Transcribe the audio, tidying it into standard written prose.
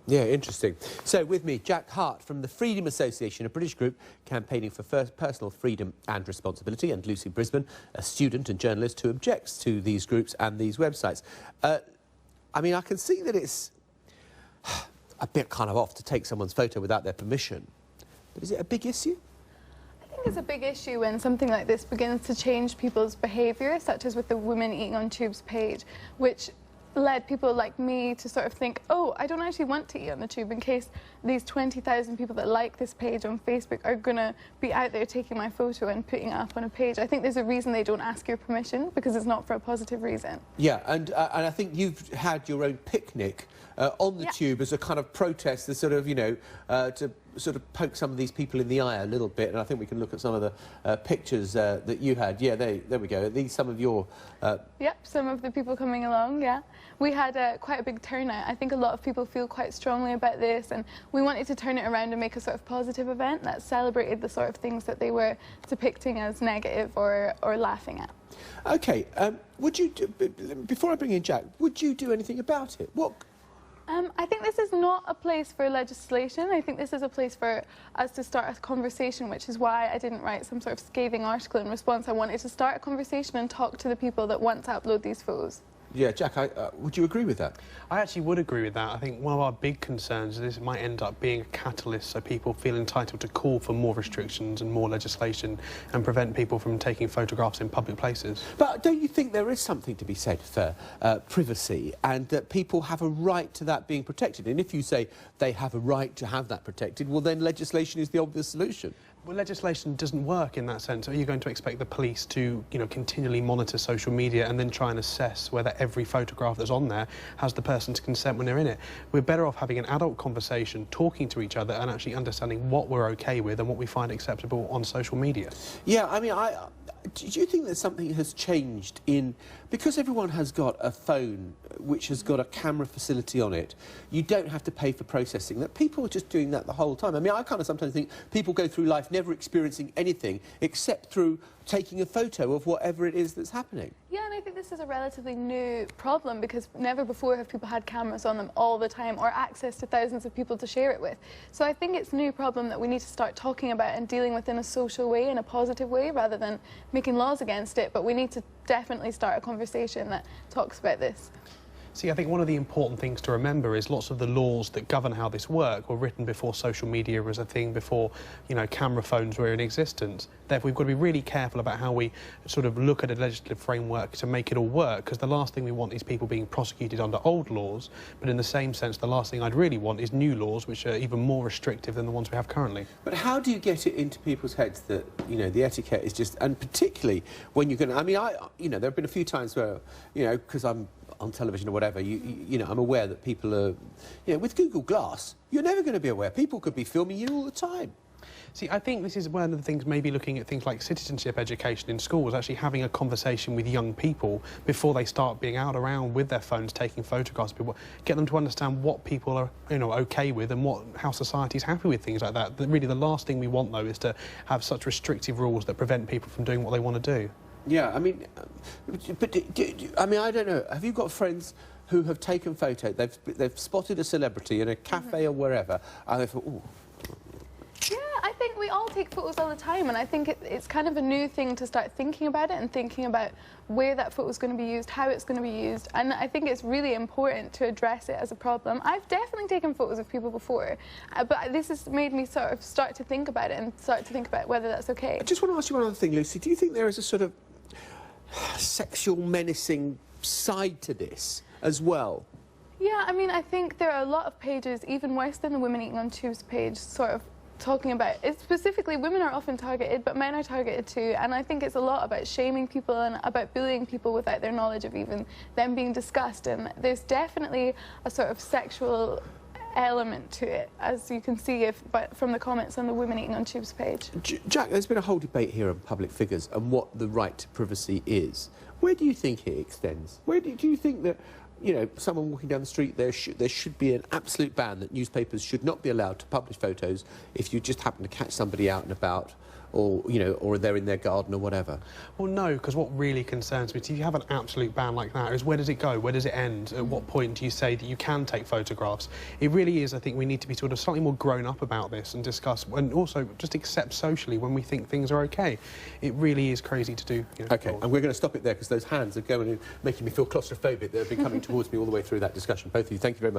Yeah, interesting. So with me, Jack Hart from the Freedom Association, a British group campaigning for personal freedom and responsibility, and Lucy Brisbane, a student and journalist who objects to these groups and these websites. I mean, I can see that it's a bit kind of off to take someone's photo without their permission. But is it a big issue? I think it's a big issue when something like this begins to change people's behaviour, such as with the Women Eating on Tubes page, which led people like me to sort of think, oh, I don't actually want to eat on the tube in case these 20,000 people that like this page on Facebook are going to be out there taking my photo and putting it up on a page. I think there's a reason they don't ask your permission, because it's not for a positive reason. Yeah, and I think you've had your own picnic on the tube as a kind of protest, the sort of, you know, to sort of poke some of these people in the eye a little bit, and I think we can look at some of the pictures that you had. Yeah, there we go. Are these some of your... Yep, some of the people coming along, yeah. We had quite a big turnout. I think a lot of people feel quite strongly about this, and we wanted to turn it around and make a sort of positive event that celebrated the sort of things that they were depicting as negative or laughing at. OK, would you, before I bring in Jack, would you do anything about it? What... I think this is not a place for legislation. I think this is a place for us to start a conversation, which is why I didn't write some sort of scathing article in response. I wanted to start a conversation and talk to the people that want to upload these photos. Yeah, Jack, would you agree with that? I actually would agree with that. I think one of our big concerns is this might end up being a catalyst so people feel entitled to call for more restrictions and more legislation and prevent people from taking photographs in public places. But don't you think there is something to be said for privacy, and that people have a right to that being protected? And if you say they have a right to have that protected, well, then legislation is the obvious solution. Well, legislation doesn't work in that sense. Are you going to expect the police to, you know, continually monitor social media and then try and assess whether every photograph that's on there has the person's consent when they're in it? We're better off having an adult conversation, talking to each other and actually understanding what we're OK with and what we find acceptable on social media. Yeah, I mean, do you think that something has changed in... Because everyone has got a phone which has got a camera facility on it, you don't have to pay for processing, that people are just doing that the whole time. I mean, I kind of sometimes think people go through life never experiencing anything except through taking a photo of whatever it is that's happening. Yeah, and I think this is a relatively new problem, because never before have people had cameras on them all the time or access to thousands of people to share it with. So I think it's a new problem that we need to start talking about and dealing with in a social way, in a positive way, rather than making laws against it. But we need to definitely start a conversation that talks about this. See, I think one of the important things to remember is lots of the laws that govern how this work were written before social media was a thing, before, you know, camera phones were in existence. Therefore, we've got to be really careful about how we sort of look at a legislative framework to make it all work, because the last thing we want is people being prosecuted under old laws, but in the same sense, the last thing I'd really want is new laws which are even more restrictive than the ones we have currently. But how do you get it into people's heads that, you know, the etiquette is just... And particularly when you're going to... I mean, you know, there have been a few times where, you know, because I'm on television or whatever, you know, I'm aware that people are... You know, with Google Glass, you're never going to be aware. People could be filming you all the time. See, I think this is one of the things, maybe looking at things like citizenship education in schools, actually having a conversation with young people before they start being out around with their phones taking photographs of people, get them to understand what people are, you know, OK with and how society's happy with things like that. Really, the last thing we want, though, is to have such restrictive rules that prevent people from doing what they want to do. Yeah, I mean, but I mean, I don't know. Have you got friends who have taken photos? They've spotted a celebrity in a cafe or wherever, and they thought, ooh. Yeah, I think we all take photos all the time, and I think it's kind of a new thing to start thinking about it and thinking about where that photo is going to be used, how it's going to be used, and I think it's really important to address it as a problem. I've definitely taken photos of people before, but this has made me sort of start to think about it and start to think about whether that's okay. I just want to ask you one other thing, Lucy. Do you think there is a sort of sexual menacing side to this as well? Yeah, I mean, I think there are a lot of pages, even worse than the Women Eating on Tubes page, sort of talking about it. Specifically, women are often targeted, but men are targeted too, and I think it's a lot about shaming people and about bullying people without their knowledge of even them being discussed, and there's definitely a sort of sexual element to it, as you can see from the comments on the Women Eating on Tubes page. Jack, there's been a whole debate here on public figures and what the right to privacy is. Where do you think it extends? Where do you think that, you know, someone walking down the street, there should be an absolute ban that newspapers should not be allowed to publish photos if you just happen to catch somebody out and about or, you know, or they're in their garden or whatever? Well, no, because what really concerns me is if you have an absolute ban like that, is where does it go? Where does it end? At what point do you say that you can take photographs? It really is, I think we need to be sort of slightly more grown up about this and discuss, and also just accept socially when we think things are okay. It really is crazy to do. You know, OK, and we're going to stop it there because those hands are going and making me feel claustrophobic. They've been coming towards me all the way through that discussion. Both of you, thank you very much.